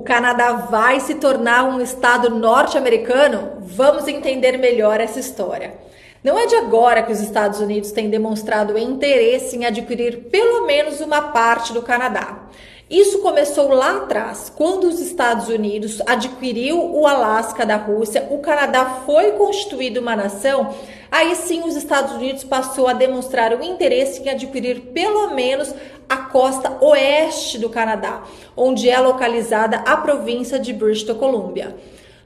O Canadá vai se tornar um estado norte-americano? Vamos entender melhor essa história. Não é de agora que os Estados Unidos têm demonstrado interesse em adquirir pelo menos uma parte do Canadá. Isso começou lá atrás, quando os Estados Unidos adquiriu o Alasca da Rússia, o Canadá foi constituído uma nação, aí sim os Estados Unidos passou a demonstrar o interesse em adquirir pelo menos a costa oeste do Canadá, onde é localizada a província de British Columbia.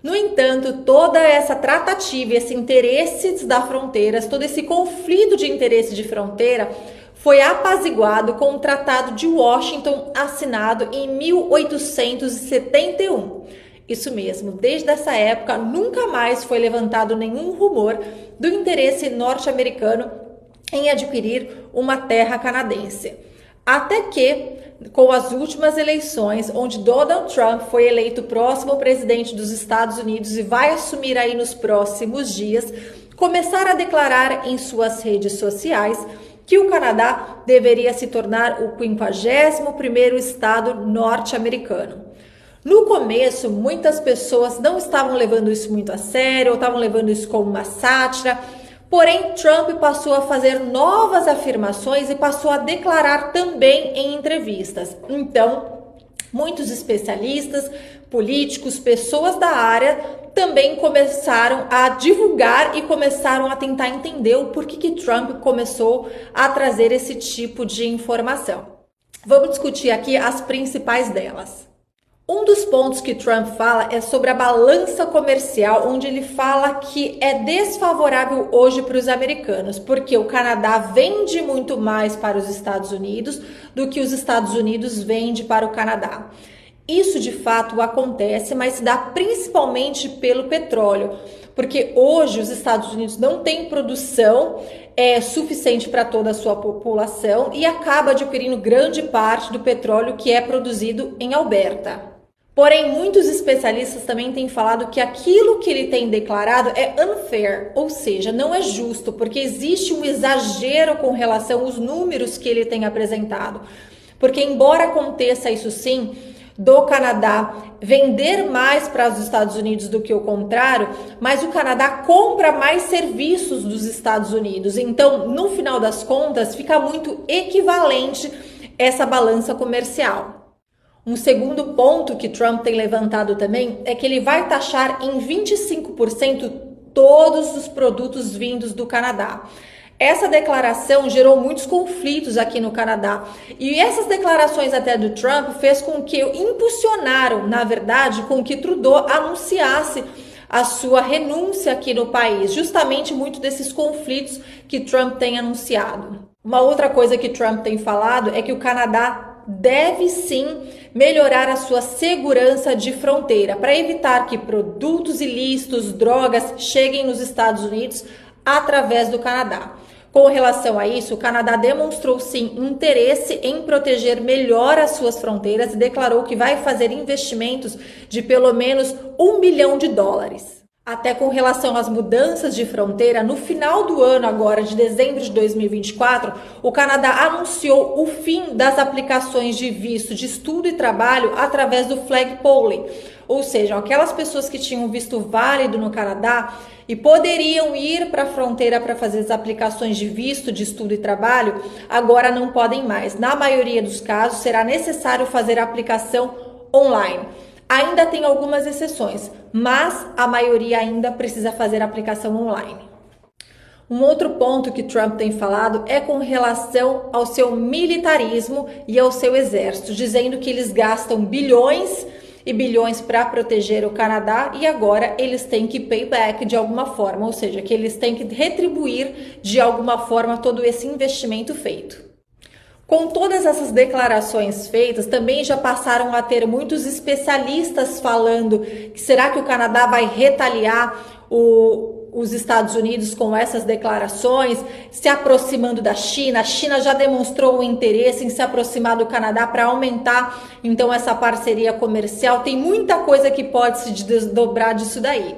No entanto, toda essa tratativa, esse interesse da fronteira, todo esse conflito de interesse de fronteira foi apaziguado com o Tratado de Washington, assinado em 1871. Isso mesmo, desde essa época nunca mais foi levantado nenhum rumor do interesse norte-americano em adquirir uma terra canadense. Até que, com as últimas eleições, onde Donald Trump foi eleito próximo presidente dos Estados Unidos e vai assumir aí nos próximos dias, começaram a declarar em suas redes sociais que o Canadá deveria se tornar o 51º estado norte-americano. No começo, muitas pessoas não estavam levando isso muito a sério, ou estavam levando isso como uma sátira. Porém, Trump passou a fazer novas afirmações e passou a declarar também em entrevistas. Então, muitos especialistas, políticos, pessoas da área também começaram a divulgar e começaram a tentar entender o porquê que Trump começou a trazer esse tipo de informação. Vamos discutir aqui as principais delas. Um dos pontos que Trump fala é sobre a balança comercial, onde ele fala que é desfavorável hoje para os americanos, porque o Canadá vende muito mais para os Estados Unidos do que os Estados Unidos vendem para o Canadá. Isso de fato acontece, mas se dá principalmente pelo petróleo, porque hoje os Estados Unidos não têm produção suficiente para toda a sua população e acaba adquirindo grande parte do petróleo que é produzido em Alberta. Porém, muitos especialistas também têm falado que aquilo que ele tem declarado é unfair, ou seja, não é justo, porque existe um exagero com relação aos números que ele tem apresentado. Porque embora aconteça isso sim, do Canadá vender mais para os Estados Unidos do que o contrário, mas o Canadá compra mais serviços dos Estados Unidos. Então, no final das contas, fica muito equivalente essa balança comercial. Um segundo ponto que Trump tem levantado também é que ele vai taxar em 25% todos os produtos vindos do Canadá. Essa declaração gerou muitos conflitos aqui no Canadá e essas declarações até do Trump fez com que impulsionaram, na verdade, com que Trudeau anunciasse a sua renúncia aqui no país, justamente muito desses conflitos que Trump tem anunciado. Uma outra coisa que Trump tem falado é que o Canadá deve sim melhorar a sua segurança de fronteira para evitar que produtos ilícitos, drogas cheguem nos Estados Unidos através do Canadá. Com relação a isso, o Canadá demonstrou sim interesse em proteger melhor as suas fronteiras e declarou que vai fazer investimentos de pelo menos $1 bilhão. Até com relação às mudanças de fronteira, no final do ano agora, de dezembro de 2024, o Canadá anunciou o fim das aplicações de visto de estudo e trabalho através do flag polling, ou seja, aquelas pessoas que tinham visto válido no Canadá e poderiam ir para a fronteira para fazer as aplicações de visto de estudo e trabalho, agora não podem mais. Na maioria dos casos, será necessário fazer a aplicação online. Ainda tem algumas exceções, mas a maioria ainda precisa fazer a aplicação online. Um outro ponto que Trump tem falado é com relação ao seu militarismo e ao seu exército, dizendo que eles gastam bilhões e bilhões para proteger o Canadá e agora eles têm que pay back de alguma forma, ou seja, que eles têm que retribuir de alguma forma todo esse investimento feito. Com todas essas declarações feitas, também já passaram a ter muitos especialistas falando que será que o Canadá vai retaliar os Estados Unidos com essas declarações, se aproximando da China. A China já demonstrou o interesse em se aproximar do Canadá para aumentar então essa parceria comercial. Tem muita coisa que pode se desdobrar disso daí.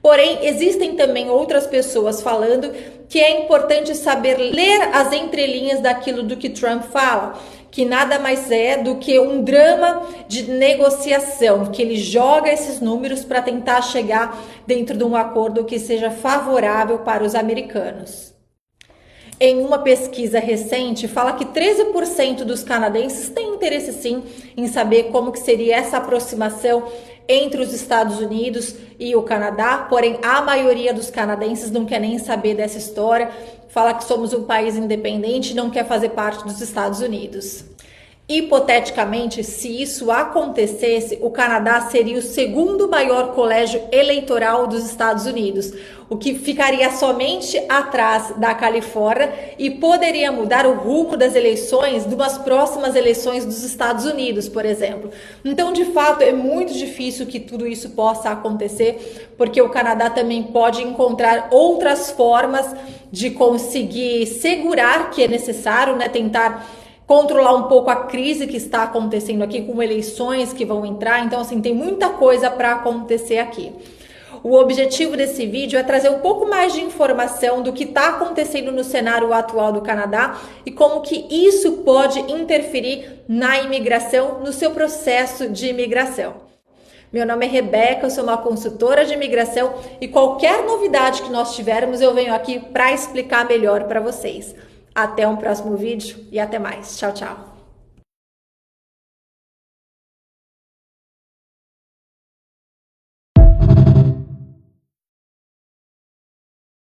Porém, existem também outras pessoas falando que é importante saber ler as entrelinhas daquilo do que Trump fala, que nada mais é do que um drama de negociação, que ele joga esses números para tentar chegar dentro de um acordo que seja favorável para os americanos. Em uma pesquisa recente, fala que 13% dos canadenses têm interesse sim em saber como que seria essa aproximação entre os Estados Unidos e o Canadá, porém a maioria dos canadenses não quer nem saber dessa história, fala que somos um país independente e não quer fazer parte dos Estados Unidos. Hipoteticamente, se isso acontecesse, o Canadá seria o segundo maior colégio eleitoral dos Estados Unidos, o que ficaria somente atrás da Califórnia e poderia mudar o rumo das eleições de umas próximas eleições dos Estados Unidos, por exemplo. Então, de fato, é muito difícil que tudo isso possa acontecer, porque o Canadá também pode encontrar outras formas de conseguir segurar que é necessário, né, tentar controlar um pouco a crise que está acontecendo aqui, com eleições que vão entrar. Então, assim, tem muita coisa para acontecer aqui. O objetivo desse vídeo é trazer um pouco mais de informação do que está acontecendo no cenário atual do Canadá e como que isso pode interferir na imigração, no seu processo de imigração. Meu nome é Rebeca, eu sou uma consultora de imigração e qualquer novidade que nós tivermos, eu venho aqui para explicar melhor para vocês. Até um próximo vídeo e até mais. Tchau, tchau.